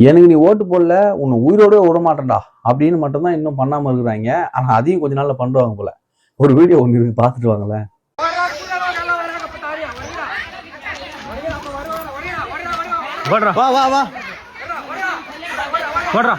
எனக்கு நீ ஓட்டு போடல உன்னை உயிரோட விட மாட்டேன்டா அப்படின்னு மட்டும்தான் இன்னும் பண்ணாம இருக்கிறாங்க. ஆனா அதையும் கொஞ்ச நாள்ல பண்ணுவாங்க போல. ஒரு வீடியோ ஒன்று இருக்கு, பார்த்துட்டு வாங்களேன். வா வா வா ஓடுறா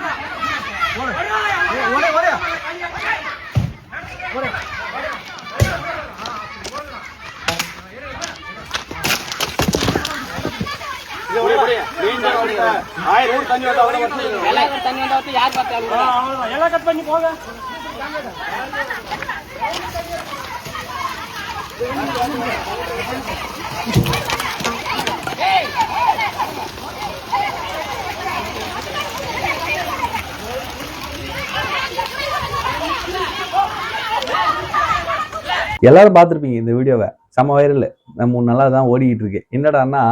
எல்லாரும் பார்த்துருப்பீங்க இந்த வீடியோவை. செம வைரல். 3 நாளா தான் ஓடிக்கிட்டு இருக்கு. என்னடான்னா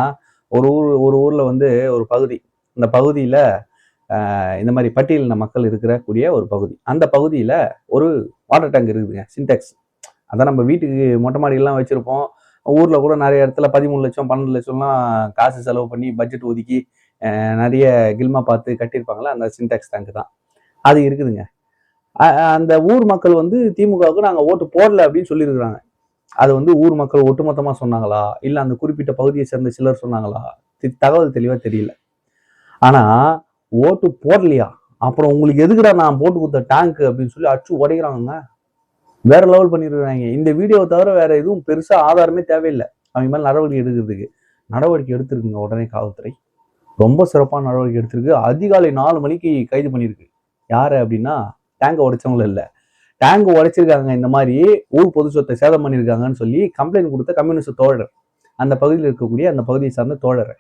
ஒரு ஊர்ல வந்து ஒரு பகுதி, இந்த பகுதியில இந்த மாதிரி பட்டியலின மக்கள் இருக்கக்கூடிய ஒரு பகுதி. அந்த பகுதியில ஒரு வாட்டர் டேங்க் இருக்குதுங்க, சின்டெக்ஸ். அதான் நம்ம வீட்டுக்கு மொட்டை மாடியெல்லாம் வச்சிருப்போம். ஊர்ல கூட நிறைய இடத்துல 13 லட்சம் 12 லட்சம்லாம் காசு செலவு பண்ணி பட்ஜெட் ஒதுக்கி நிறைய கில்மா பார்த்து கட்டியிருப்பாங்களா, அந்த சின்டெக்ஸ் டேங்க் தான் அது இருக்குதுங்க. அந்த ஊர் மக்கள் வந்து திமுகவுக்கு நாங்கள் ஓட்டு போடல அப்படின்னு சொல்லியிருக்கிறாங்க. அது வந்து ஊர் மக்கள் ஒட்டுமொத்தமாக சொன்னாங்களா, இல்லை அந்த குறிப்பிட்ட பகுதியை சேர்ந்த சிலர் சொன்னாங்களா, தகவல் தெளிவாக தெரியல. ஆனால் ஓட்டு போடலையா, அப்புறம் உங்களுக்கு எதுக்குடா நான் போட்டு கொடுத்த டேங்க் அப்படின்னு சொல்லி அச்சு உடைக்கிறாங்க. வேற லெவல் பண்ணிருக்காங்க. இந்த வீடியோவை தவிர வேற எதுவும் பெருசா ஆதாரமே தேவையில்லை அவங்க மேல நடவடிக்கை எடுக்கிறதுக்கு. நடவடிக்கை எடுத்திருக்குங்க உடனே காவல்துறை. ரொம்ப சிறப்பான நடவடிக்கை எடுத்திருக்கு. அதிகாலை 4 மணிக்கு கைது பண்ணியிருக்கு. யாரு அப்படின்னா டேங்கை உடைச்சவங்கள இல்லை, டேங்க் உடைச்சிருக்காங்க, இந்த மாதிரி ஊர் பொது சொத்தை சேதம் பண்ணியிருக்காங்கன்னு சொல்லி கம்ப்ளைண்ட் கொடுத்த கம்யூனிஸ்ட் தோழர், அந்த பகுதியில் இருக்கக்கூடிய அந்த பகுதியை சார்ந்த தோழர்,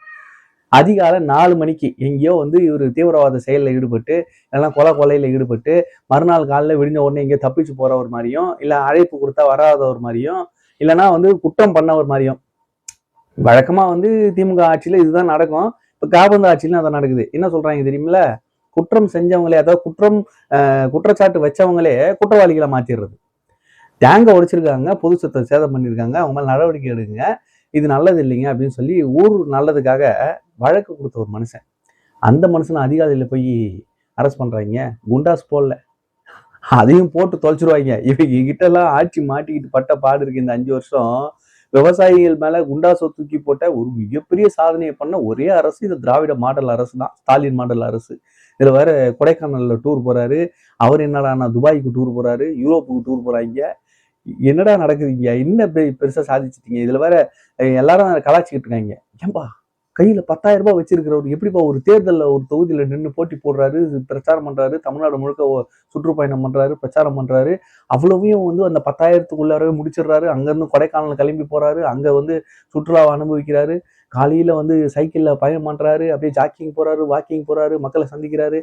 அதிகாலை 4 மணிக்கு எங்கேயோ வந்து இவர் தீவிரவாத செயலில் ஈடுபட்டு இல்லைன்னா கொலையில் ஈடுபட்டு மறுநாள் காலையில் விடிஞ்ச உடனே எங்கேயோ தப்பிச்சு போறவர் மாதிரியும், இல்லை அழைப்பு கொடுத்தா வராதவர் மாதிரியும், இல்லைன்னா வந்து குற்றம் பண்ணவர் மாதிரியும். வழக்கமா வந்து திமுக ஆட்சியில இதுதான் நடக்கும். இப்போ காபந்து ஆட்சியிலும் அதான் நடக்குது. என்ன சொல்றாங்க தெரியுமில்ல, குற்றம் செஞ்சவங்களே, அதாவது குற்றச்சாட்டு வச்சவங்களே குற்றவாளிகளை மாற்றிடுறது. டேங்கை உடைச்சிருக்காங்க, பொது சொத்தை சேதம் பண்ணியிருக்காங்க, அவங்க மேல நடவடிக்கை எடுங்க, இது நல்லது இல்லைங்க அப்படின்னு சொல்லி ஊர் நல்லதுக்காக வழக்கு கொடுத்த ஒரு மனுஷன். அந்த மனுஷனை அதிகாலையில் போய் அரெஸ்ட் பண்றாங்க. குண்டாஸ் போடல, அதையும் போட்டு தொலைச்சிருவாங்க. இவங்க கிட்ட எல்லாம் ஆட்சி மாட்டிக்கிட்டு பட்ட பாடு இருக்கு. இந்த 5 வருஷம் விவசாயிகள் மேல குண்டாசை தூக்கி போட்ட ஒரு மிகப்பெரிய சாதனையை பண்ண ஒரே அரசு இந்த திராவிட மாடல் அரசு தான், ஸ்டாலின் மாடல் அரசு. இதுல வேற கொடைக்கானல்ல டூர் போறாரு. அவர் என்னடா துபாய்க்கு டூர் போறாரு, யூரோப்புக்கு டூர் போறாங்க. என்னடா நடக்குதுங்க, என்ன பெருசா சாதிச்சிட்டீங்க. இதுல வேற எல்லாரும் கலாச்சிக்கிட்டு இருக்காங்க. ஏன்பா கையில 10,000 ரூபாய் வச்சிருக்கிறவர் எப்படிப்பா ஒரு தேர்தலில் ஒரு தொகுதியில நின்று போட்டி போடுறாரு, பிரச்சாரம் பண்றாரு, தமிழ்நாடு முழுக்க சுற்றுப்பயணம் பண்றாரு, பிரச்சாரம் பண்றாரு, அவ்வளவையும் வந்து அந்த 10,000த்துக்குள்ளாரவே முடிச்சிடுறாரு. அங்கிருந்து கொடைக்கானல் கிளம்பி போறாரு, அங்க வந்து சுற்றுலாவை அனுபவிக்கிறாரு, காலையில வந்து சைக்கிள்ல பயணம் பண்றாரு, அப்படியே ஜாக்கிங் போறாரு, வாக்கிங் போறாரு, மக்களை சந்திக்கிறாரு,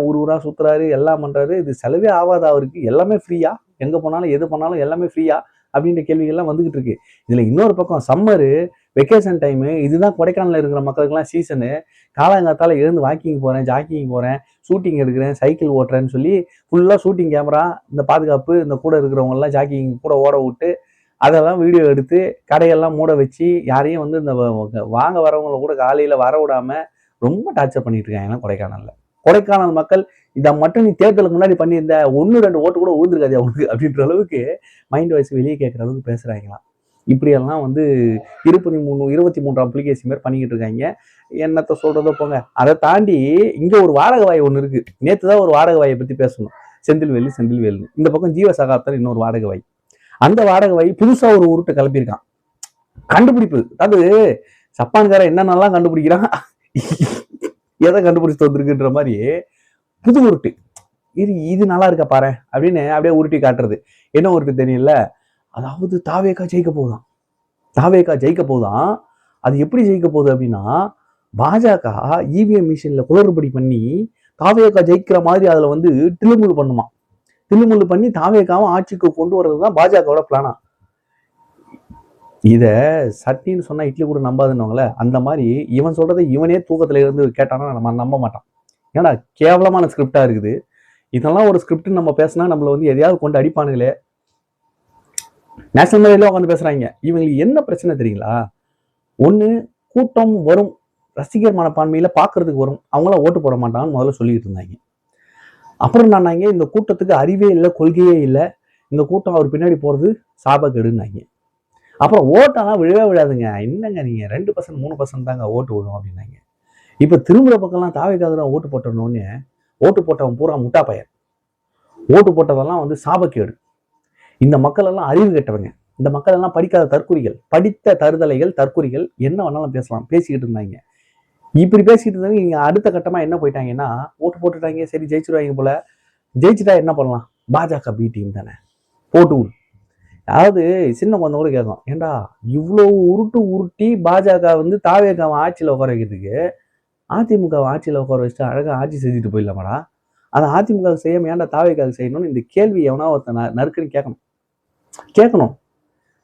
ஊர் ஊரா சுத்துறாரு, எல்லாம் பண்றாரு. இது செலவே ஆகாத அவருக்கு, எல்லாமே ஃப்ரீயா, எங்க போனாலும் எது பண்ணாலும் எல்லாமே ஃப்ரீயா அப்படின்ற கேள்விகள்லாம் வந்துகிட்டு இருக்கு. இதுல இன்னொரு பக்கம் சம்மரு வெக்கேஷன் டைமு, இதுதான் கொடைக்கானல்ல இருக்கிற மக்களுக்கெல்லாம் சீசனு. காலங்காத்தால எழுந்து வாக்கிங் போறேன், ஜாக்கிங் போறேன், ஷூட்டிங் எடுக்கிறேன், சைக்கிள் ஓட்டுறேன்னு சொல்லி ஃபுல்லா ஷூட்டிங் கேமரா, இந்த பாதுகாப்பு, இந்த கூட இருக்கிறவங்க எல்லாம் ஜாக்கிங் கூட ஓட விட்டு அதெல்லாம் வீடியோ எடுத்து கடையெல்லாம் மூட வச்சு யாரையும் வந்து இந்த வாங்க வரவங்களை கூட காலையில வர விடாம ரொம்ப டார்ச்சர் பண்ணிட்டு இருக்காங்க கொடைக்கானல்ல. கொடைக்கானல் மக்கள் இதை மட்டும் நீ தேர்தலுக்கு முன்னாடி பண்ணியிருந்த 1-2 ஓட்டு கூட ஊந்துருக்காது அவனுக்கு அப்படின்ற அளவுக்கு மைண்ட் வாய்ஸ் வெளியே கேட்குற அளவுக்கு பேசுறாங்களாம். இப்படியெல்லாம் வந்து 23 அப்ளிகேஷன் பேர் பண்ணிக்கிட்டு இருக்காங்க. என்னத்த சொல்றதோ போங்க. அதை தாண்டி இங்க ஒரு வாடகை வாய் ஒன்று இருக்கு. நேற்று தான் ஒரு வாடகை வாயை பத்தி பேசணும். செந்தில்வேலு. இந்த பக்கம் ஜீவசகாப்தர் இன்னொரு வாடகை வாய். அந்த வாடகை வாய் புதுசா ஒரு உருட்டை கிளப்பியிருக்கான். கண்டுபிடிப்பு, அது சப்பான்காரன் என்னென்னலாம் கண்டுபிடிக்கிறான், எதை கண்டுபிடிச்சு வந்திருக்குன்ற மாதிரி புது உருட்டு. இது நல்லா இருக்கா பாரு அப்படின்னு அப்படியே உருட்டி காட்டுறது. என்ன உருட்டு தெரியல, அதாவது தாவேகா ஜெயிக்க போகுதான். அது எப்படி ஜெயிக்க போகுது அப்படின்னா, பாஜக இவிஎம் மிஷின்ல குளறுபடி பண்ணி தாவேகா ஜெயிக்கிற மாதிரி அதுல வந்து தில்லுமுள்ளு பண்ணி தாவேகாவும் ஆட்சிக்கு கொண்டு வர்றதுதான் பாஜகவோட பிளானா. இத சட்டின்னு சொன்னா இட்லி கூட நம்பாதுன்னு அந்த மாதிரி இவன் சொல்றதை இவனே தூக்கத்துல இருந்து கேட்டானா நம்ம நம்ப மாட்டான். ஏன்னா கேவலமான ஸ்கிரிப்டா இருக்குது. இதெல்லாம் ஒரு ஸ்கிரிப்ட் நம்ம பேசினா நம்மள வந்து எதையாவது கொண்டு அடிப்பானுங்களே. நேஷனல் மீடியால உட்காந்து பேசுறாங்க. இவங்களுக்கு என்ன பிரச்சனை தெரியுங்களா, ஒண்ணு கூட்டம் வரும், ரசிகர் மனப்பான்மையில பாக்குறதுக்கு வரும், அவங்களாம் ஓட்டு போட மாட்டாங்கன்னு முதல்ல சொல்லிட்டு இருந்தாங்க. அப்புறம் நாங்க இந்த கூட்டத்துக்கு அறிவே இல்லை, கொள்கையே இல்லை, இந்த கூட்டம் அவர் பின்னாடி போறது சாபக்கேடுன்னாங்க. அப்புறம் ஓட்டெல்லாம் விழவே விழாதுங்க, என்னங்க நீங்க 2% 3% தாங்க ஓட்டு விழும் அப்படின்னாங்க. இப்ப திரும்புற பக்கம்லாம் தாவேக்காக தான் ஓட்டு போட்டோன்னு, ஓட்டு போட்டவன் பூரா முட்டா பையன், ஓட்டு போட்டதெல்லாம் வந்து சாபக்கேடு, இந்த மக்கள் எல்லாம் அறிவு கெட்டவங்க, இந்த மக்கள் எல்லாம் படிக்காத தற்குறிகள், படித்த தருதலைகள் தற்குறிகள், என்ன வேணாலும் பேசலாம் பேசிக்கிட்டு இருந்தாங்க. இப்படி பேசிக்கிட்டு இருந்தாங்க. இங்க அடுத்த கட்டமா என்ன போயிட்டாங்கன்னா, ஓட்டு போட்டுட்டாங்க, சரி ஜெயிச்சிருவாங்க போல, ஜெயிச்சுட்டா என்ன பண்ணலாம், பாஜக பி டீம் தானே, போட்டு விடு. அதாவது சின்ன குழந்தை கூட கேட்கும், ஏண்டா இவ்வளவு உருட்டி பாஜக வந்து தாவேக்காவை ஆட்சியில் உட்கார வைக்கிறதுக்கு அதிமுக ஆட்சியில் உட்கார வச்சுட்டு அழகா ஆட்சி செஞ்சுட்டு போயிடலாமாடா, அதை அதிமுக செய்யாம ஏன்டா தாவேக்காக செய்யணும்னு இந்த கேள்வி எவனா ஒருத்தன் நறுக்குன்னு கேட்கணும்,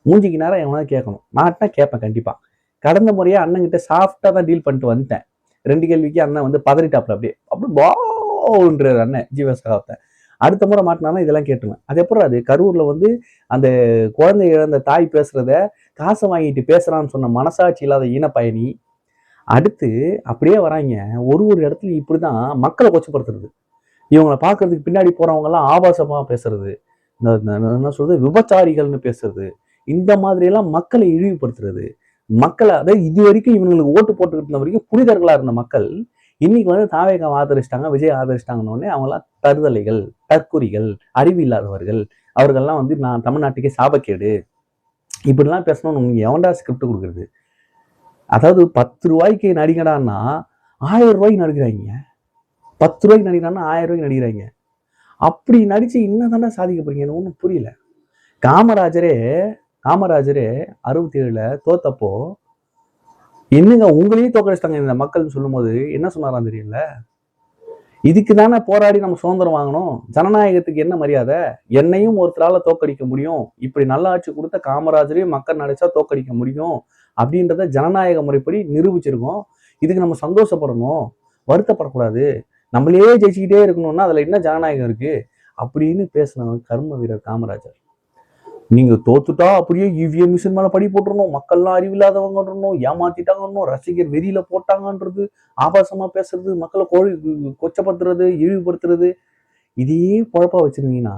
மூஞ்சிக்கு நேரம் எவனாவது கேட்கணும். மாட்டா கேட்பேன் கண்டிப்பா. கடந்த முறையா அண்ணன் கிட்ட சாஃப்டா தான் டீல் பண்ணிட்டு வந்துட்டேன். 2 கேள்விக்கு அண்ணன் வந்து பதறிட்டாப்ல, அப்படி பான்றார் அண்ணன் ஜீவசகாப்த. அடுத்த முறை மாட்டினாலும் இதெல்லாம் கேட்டுருவேன். அது எப்படி அது கரூர்ல வந்து அந்த குழந்தை இழந்த தாய் பேசுறத காசை வாங்கிட்டு பேசுறான்னு சொன்ன மனசாட்சி இல்லாத இனப்பயணி அடுத்து அப்படியே வராங்க. ஒரு இடத்துல இப்படிதான் மக்களை கொச்சப்படுத்துறது, இவங்களை பார்க்கறதுக்கு பின்னாடி போறவங்க எல்லாம் ஆபாசமா பேசுறது, என்ன சொல்றது விபச்சாரிகள்னு பேசுறது, இந்த மாதிரி எல்லாம் மக்களை இழிவுபடுத்துறது. மக்களை அதாவது இது வரைக்கும் இவங்களுக்கு ஓட்டு போட்டுக்கிட்டு இருந்த வரைக்கும் புனிதர்களா இருந்த மக்கள் இன்னைக்கு வந்து தாவேக ஆதரிச்சிட்டாங்க, விஜய் ஆதரிச்சிட்டாங்கன்னு அவங்களாம் தருதலைகள், தற்குறிகள், அறிவு இல்லாதவர்கள், அவர்கள்லாம் வந்து நான் தமிழ்நாட்டுக்கே சாபக்கேடு, இப்படிலாம் பேசணும்னு உங்களுக்கு எவன்டா ஸ்கிரிப்ட் கொடுக்குறது? அதாவது 10 ரூபாய்க்கு நடிகடான்னா 1000 ரூபாய்க்கு நடிக்கிறாங்க, 10 ரூபாய்க்கு நடிக்கிறான்னா 1000 ரூபாய்க்கு நடிக்கிறாங்க. அப்படி நடிச்சு என்னதானே சாதிக்க போறீங்கன்னு ஒன்றும் புரியல. காமராஜரே 67ல தோத்தப்போ என்னங்க உங்களையும் தோக்கடிச்சிட்டாங்க இந்த மக்கள்னு சொல்லும் போது என்ன சொன்னாராம் தெரியல, இதுக்கு தானே போராடி நம்ம சுதந்திரம் வாங்கணும், ஜனநாயகத்துக்கு என்ன மரியாதை, என்னையும் ஒருத்தரால தோக்கடிக்க முடியும், இப்படி நல்ல ஆட்சி கொடுத்த காமராஜரையும் மக்கள் நினைச்சா தோக்கடிக்க முடியும் அப்படின்றத ஜனநாயக முறைப்படி நிரூபிச்சிருக்கோம். இதுக்கு நம்ம சந்தோஷப்படணும், வருத்தப்படக்கூடாது, நம்மளே ஜெயிச்சுக்கிட்டே இருக்கணும்னா அதுல என்ன ஜனநாயகம் இருக்கு அப்படின்னு பேசினவங்க கர்ம வீரர் காமராஜர். நீங்க தோத்துட்டா அப்படியே இவிஎம் மிஷின் மேல படி போட்டுறணும், மக்கள்லாம் அறிவில்லாதவங்க, ஏமாத்திட்டாங்கன்னு ரசிகர் வெறியில போட்டாங்கன்றது, ஆபாசமா பேசுறது, மக்களை கொச்சப்படுத்துறது, இழிவுபடுத்துறது, இதே குழப்பா வச்சிருந்தீங்கன்னா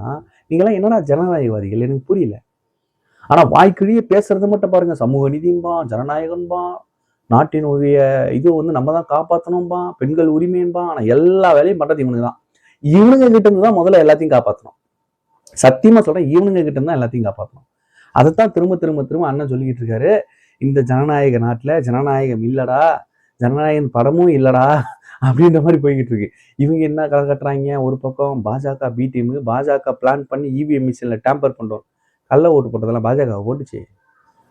நீங்களாம் என்னடா ஜனநாயகவாதிகள் எனக்கு புரியல. ஆனா வாய்க்கிழியே பேசுறது மட்டும் பாருங்க, சமூக நீதின்பா, ஜனநாயகன்பா, நாட்டினுடைய இது வந்து நம்ம தான் காப்பாற்றணும்பா, பெண்கள் உரிமைன்பா. ஆனா எல்லா வேலையும் பண்றது இவனுங்க தான். இவனுங்க கிட்ட இருந்து தான் முதல்ல எல்லாத்தையும் காப்பாற்றணும். சத்தியமா சொல்றேன், இவனுங்க கிட்ட இருந்தா எல்லாத்தையும் காப்பாற்றணும். அதைத்தான் திரும்ப திரும்ப திரும்ப அண்ணன் சொல்லிக்கிட்டு இருக்காரு. இந்த ஜனநாயக நாட்டுல ஜனநாயகம் இல்லடா, ஜனநாயகன் படமும் இல்லடா அப்படின்ற மாதிரி போய்கிட்டு இருக்கு. இவங்க என்ன கதை கட்டுறாங்க, ஒரு பக்கம் பாஜக பி டீம், பாஜக பிளான் பண்ணி இவிஎம் மிஷின்ல டேம்பர் பண்றோம், கள்ள ஓட்டு போட்டதெல்லாம் பாஜக போட்டுச்சு,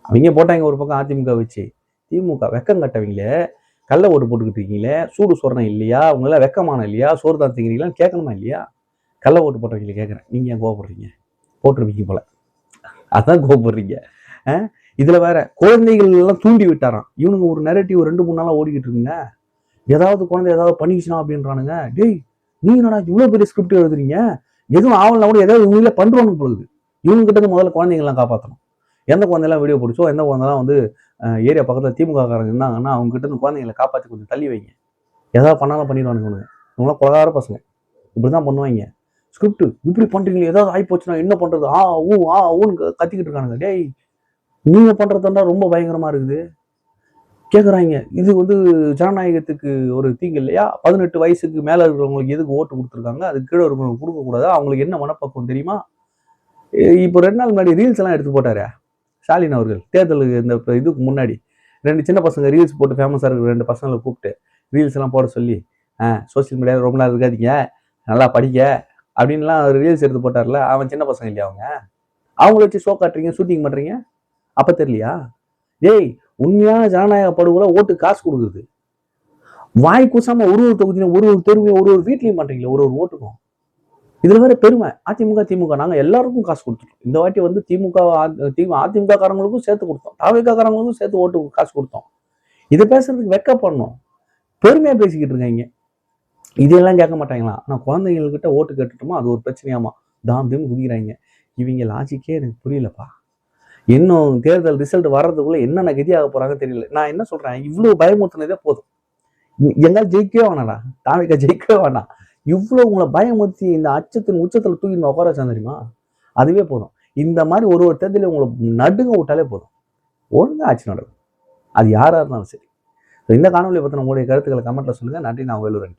அவங்க போட்டாங்க ஒரு பக்கம் அதிமுக வச்சு. திமுக வெக்கம் கட்டவங்களே, கள்ள ஓட்டு போட்டுக்கிட்டு இருக்கீங்களே, சூடு சொரணம் இல்லையா, அவங்களாம் வெக்கமான இல்லையா, சோறு தான் திங்கிறீங்களான்னு கேட்கணுமா இல்லையா? கள்ள ஓட்டு போட்டவங்களை கேட்குறேன், நீங்க ஏன் கோவப்படுறீங்க? போட்டிருப்பீங்க போல, அதான் கோவப்படுறீங்க. இதுல வேற குழந்தைகள் எல்லாம் தூண்டி விட்டாராம். இவனுங்க ஒரு நெரட்டிவ் 2-3 நாளா ஓடிக்கிட்டு இருக்குங்க. ஏதாவது குழந்தை ஏதாவது பண்ணிச்சுனா அப்படின்றானுங்க. டேய் நீங்க என்னடா இவ்வளவு பெரிய ஸ்கிரிப்ட் எழுதுறீங்க, எதுவும் ஆவலனா கூட ஏதாவது இவங்களே பண்றோன்னு பொழுது. இவங்க கிட்ட இருந்து முதல்ல குழந்தைங்கள்லாம் காப்பாற்றணும். எந்த குழந்தைலாம் வீடியோ பிடிச்சோ, எந்த குழந்தைலாம் வந்து ஏரியா பக்கத்துல திமுக காரங்க இருந்தாங்கன்னா அவங்க கிட்ட இருந்து குழந்தைங்களை காப்பாற்றி கொஞ்சம் தள்ளி வைங்க. ஏதாவது பண்ணாலும் பண்ணிடுவானுங்க இவனுங்க. இவங்களாம் கொலகார பசங்க, இப்படிதான் பண்ணுவாங்க. ஸ்கிரிப்ட் இப்படி பண்றீங்களே, ஏதாவது ஆகி போச்சுன்னா என்ன பண்றது, ஊன்னு கத்திக்கிட்டு இருக்கானுங்க. டேய் நீங்க பண்றதுன்னா ரொம்ப பயங்கரமா இருக்குது கேக்குறாங்க. இது வந்து ஜனநாயகத்துக்கு ஒரு தீங்கு இல்லையா? 18 வயசுக்கு மேல இருக்கிறவங்களுக்கு எதுக்கு ஓட்டு கொடுத்துருக்காங்க, அதுக்கு கீழே இருக்கிறவங்க கொடுக்க கூடாது, அவங்களுக்கு என்ன மனப்பக்குவம் தெரியுமா? இப்போ 2 நாள் முன்னாடி ரீல்ஸ் எல்லாம் எடுத்து போட்டாரு ஸ்டாலின் அவர்கள். தேர்தலுக்கு இந்த இதுக்கு முன்னாடி 2 சின்ன பசங்க ரீல்ஸ் போட்டு ஃபேமஸா இருக்கிற 2 பசங்களை கூப்பிட்டு ரீல்ஸ் எல்லாம் போட சொல்லி, சோசியல் மீடியாவில் ரொம்ப நாள் இருக்காதீங்க, நல்லா படிக்க அப்படின்லாம் ரீல்ஸ் எடுத்து போட்டார்ல. அவன் சின்ன பசங்க இல்லையா? அவங்கள வச்சு ஷோ காட்டுறீங்க, ஷூட்டிங் பண்றீங்க, அப்ப தெரியலையா? ஏய் உண்மையான ஜனநாயக படுகொலை ஓட்டு காசு கொடுக்குறது. வாய் கூசாம ஒரு தொகுதியிலும் ஒரு தெருவையும் ஒரு வீட்லையும் பண்றீங்களா, ஒரு ஓட்டுக்கும். இதுல வேற பெருமை, அதிமுக திமுக நாங்க எல்லாருக்கும் காசு கொடுத்துட்டோம். இந்த வாட்டி வந்து அதிமுக காரங்களுக்கும் சேர்த்து கொடுத்தோம், தாவேகா காரங்களுக்கும் சேர்த்து ஓட்டு காசு கொடுத்தோம். இதை பேசுறதுக்கு வெக்கப்படணும், பெருமையா பேசிக்கிட்டு இருக்காங்க. இதெல்லாம் கேட்க மாட்டாங்களா? ஆனா குழந்தைங்கள்கிட்ட ஓட்டு கேட்டுட்டோமா அது ஒரு பிரச்சனையாமா, தாம் தீம் குதிக்கிறாங்க. இவங்க லாஜிக்கே எனக்கு புரியலப்பா. இன்னும் தேர்தல் ரிசல்ட் வர்றதுக்குள்ள என்னென்ன கதியாக போறாங்க தெரியல. நான் என்ன சொல்றேன், இவ்வளவு பயமுறுத்தினதே போதும். எங்கால் ஜெயிக்கவே வேணாடா, தாவிக ஜெயிக்கவே வேணாம். இவ்வளவு உங்களை பயமுறுத்தி இந்த அச்சத்தின் உச்சத்துல தூக்கி உட்கார வச்சா தெரியுமா, அதுவே போதும். இந்த மாதிரி ஒரு தேர்தலில் உங்களை நடுங்க விட்டாலே போதும், ஒழுங்கா ஆட்சி நடக்கும். அது யாரா இருந்தாலும் சரி. இந்த காணொலியை பத்தின உங்களுடைய கருத்துக்களை கமெண்ட்ல சொல்லுங்க. நன்றி. நான் வேலூர்.